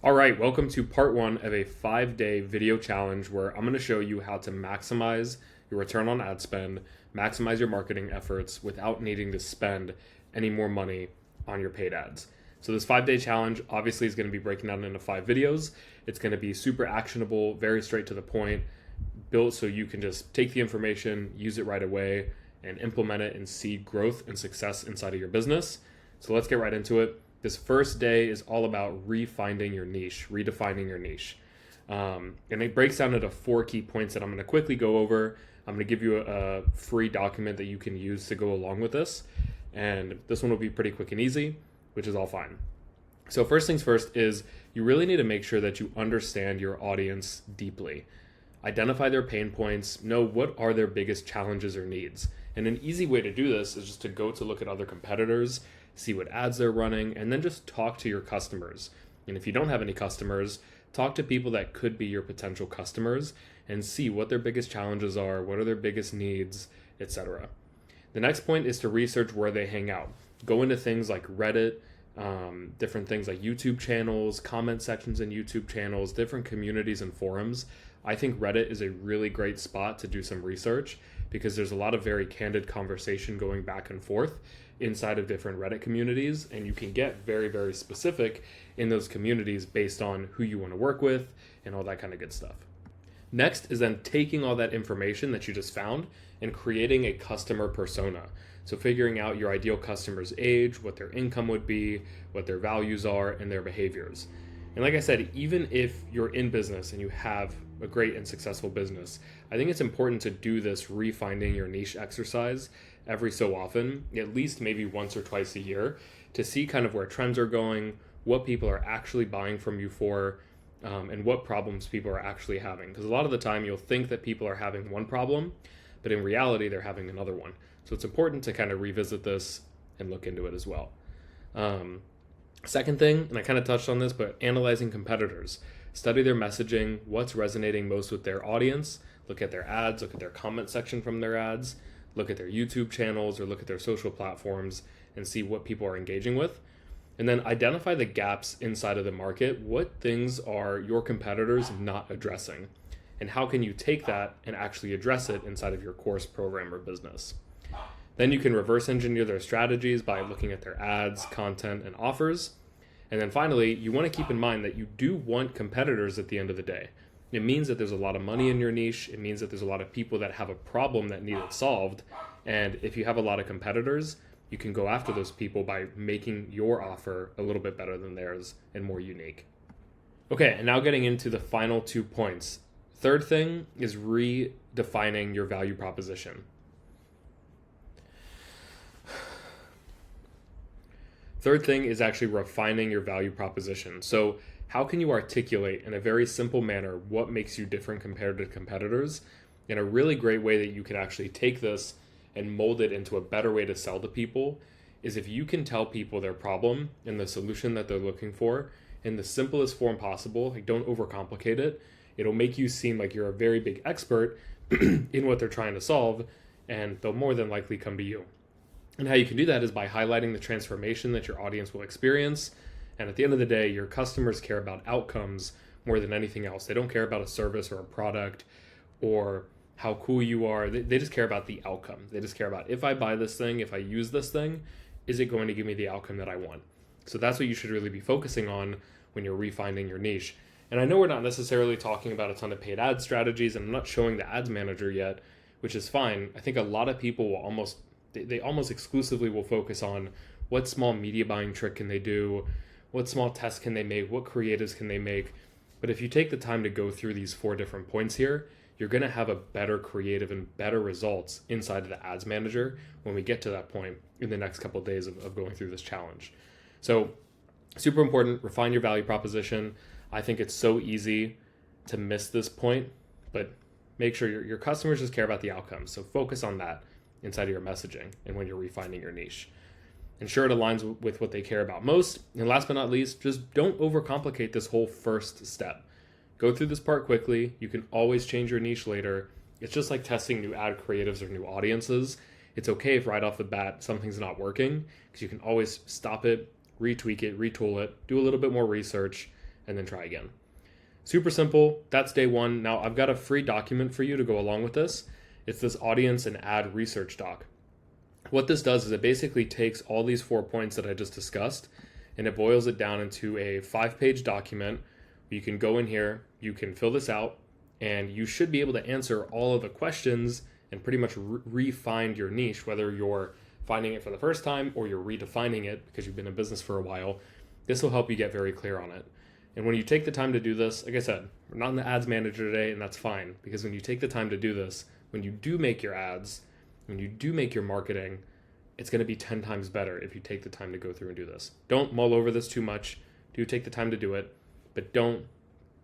All right, welcome to part one of a 5-day video challenge where I'm going to show you how to maximize your return on ad spend, maximize your marketing efforts without needing to spend any more money on your paid ads. So this 5-day challenge obviously is going to be breaking down into 5 videos. It's going to be super actionable, very straight to the point, built so you can just take the information, use it right away, and implement it and see growth and success inside of your business. So let's get right into it. This first day is all about redefining your niche. And it breaks down into 4 key points that I'm going to quickly go over. I'm going to give you a free document that you can use to go along with this. And this one will be pretty quick and easy, which is all fine. So first things first is you really need to make sure that you understand your audience deeply. Identify their pain points, know what are their biggest challenges or needs. And an easy way to do this is just to go to look at other competitors, see what ads they're running, and then just talk to your customers. And if you don't have any customers, talk to people that could be your potential customers and see what their biggest challenges are, what are their biggest needs, etc. The next point is to research where they hang out. Go into things like Reddit, different things like YouTube channels, comment sections in YouTube channels, different communities and forums. I think Reddit is a really great spot to do some research because there's a lot of very candid conversation going back and forth inside of different Reddit communities, and you can get very, very specific in those communities based on who you want to work with and all that kind of good stuff. Next is then taking all that information that you just found and creating a customer persona. So figuring out your ideal customer's age, what their income would be, what their values are, and their behaviors. And like I said, even if you're in business and you have a great and successful business, I think it's important to do this refining your niche exercise every so often, at least maybe once or twice a year, to see kind of where trends are going, what people are actually buying from you for, and what problems people are actually having. Because a lot of the time you'll think that people are having one problem, but in reality they're having another one. So it's important to kind of revisit this and look into it as well. Second thing, and I kind of touched on this, but analyzing competitors. Study their messaging, what's resonating most with their audience, look at their ads, look at their comment section from their ads, look at their YouTube channels or look at their social platforms and see what people are engaging with. And then identify the gaps inside of the market. What things are your competitors not addressing? And how can you take that and actually address it inside of your course, program, or business? Then you can reverse engineer their strategies by looking at their ads, content, and offers. And then finally, you want to keep in mind that you do want competitors at the end of the day. It means that there's a lot of money in your niche. It means that there's a lot of people that have a problem that need it solved. And if you have a lot of competitors, you can go after those people by making your offer a little bit better than theirs and more unique. Okay, and now getting into the final 2 points. Third thing is redefining your value proposition. Third thing is actually refining your value proposition. So how can you articulate in a very simple manner what makes you different compared to competitors? And a really great way that you can actually take this and mold it into a better way to sell to people is if you can tell people their problem and the solution that they're looking for in the simplest form possible. Like, don't overcomplicate it. It'll make you seem like you're a very big expert in what they're trying to solve, and they'll more than likely come to you. And how you can do that is by highlighting the transformation that your audience will experience. And at the end of the day, your customers care about outcomes more than anything else. They don't care about a service or a product or how cool you are. They just care about the outcome. They just care about, if I buy this thing, if I use this thing, is it going to give me the outcome that I want? So that's what you should really be focusing on when you're refining your niche. And I know we're not necessarily talking about a ton of paid ad strategies, and I'm not showing the ads manager yet, which is fine. I think a lot of people will almost exclusively will focus on what small media buying trick can they do, what small tests can they make, what creatives can they make. But if you take the time to go through these 4 different points here, you're going to have a better creative and better results inside of the ads manager when we get to that point in the next couple of days of going through this challenge. So super important, refine your value proposition. I think it's so easy to miss this point, but make sure your customers just care about the outcomes. So focus on that inside of your messaging and when you're refining your niche. Ensure it aligns with what they care about most. And last but not least, just don't overcomplicate this whole first step. Go through this part quickly. You can always change your niche later. It's just like testing new ad creatives or new audiences. It's okay if right off the bat something's not working, because you can always stop it, retweak it, retool it, do a little bit more research, and then try again. Super simple. That's day one. Now I've got a free document for you to go along with this. It's this audience and ad research doc. What this does is it basically takes all these 4 points that I just discussed and it boils it down into a 5-page document. You can go in here, you can fill this out, and you should be able to answer all of the questions and pretty much refine your niche, whether you're finding it for the first time or you're redefining it because you've been in business for a while. This will help you get very clear on it. And when you take the time to do this, like I said, we're not in the ads manager today, and that's fine, because when you take the time to do this, when you do make your ads, when you do make your marketing, it's going to be 10 times better if you take the time to go through and do this. Don't mull over this too much. Do take the time to do it, but don't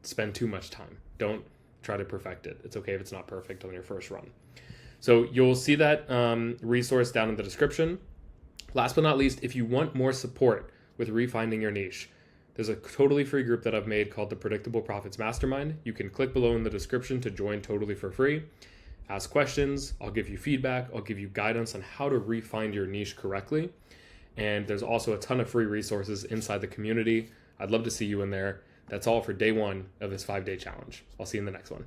spend too much time. Don't try to perfect it. It's okay if it's not perfect on your first run. So you'll see that resource down in the description. Last but not least, if you want more support with refining your niche, there's a totally free group that I've made called the Predictable Profits Mastermind. You can click below in the description to join totally for free. Ask questions. I'll give you feedback. I'll give you guidance on how to refine your niche correctly. And there's also a ton of free resources inside the community. I'd love to see you in there. That's all for day one of this 5-day challenge. I'll see you in the next one.